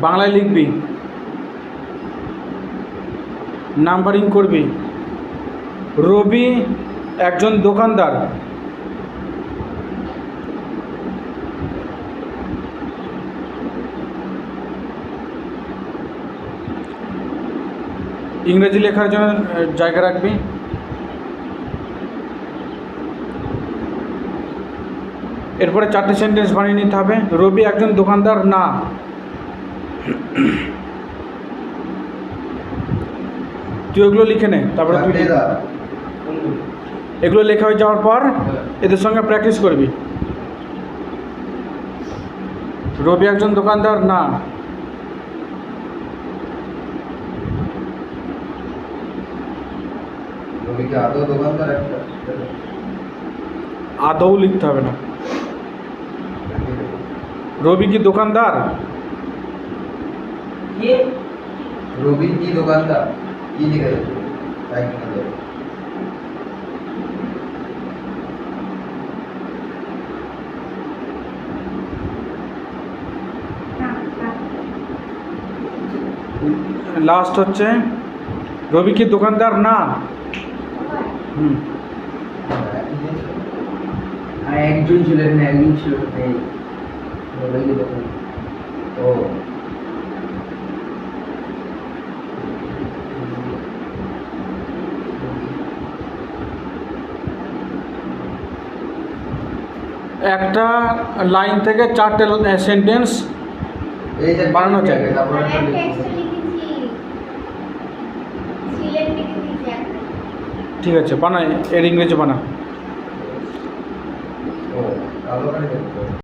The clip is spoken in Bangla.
বাংলায় লিখবি, নাম্বারিং করবি। রবি একজন দোকানদার। ইংরেজি লেখার জন্য জায়গা রাখবি। এরপরে 4টে সেন্টেন্স বানিয়ে নিতে হবে। রবি একজন দোকানদার না। তুই ওগুলো লিখে নে, তারপরে তুই এগুলো লেখা হয়ে যাওয়ার পর এদের সঙ্গে প্র্যাকটিস করবি। রবি একজন দোকানদার না। আদৌ লিখতে হবে না। রবি কি দোকানদার? রবি কি দোকানদার? কি লিখে দেবে? লাস্ট হচ্ছে রবি কি দোকানদার না। আর একজন ছিলেন না, একজন ছিল ও একটা লাইন থেকে 4টে সেন্টেন্স বানানো যায়। ঠিক আছে, বানাই। এর ইংরেজি বানা।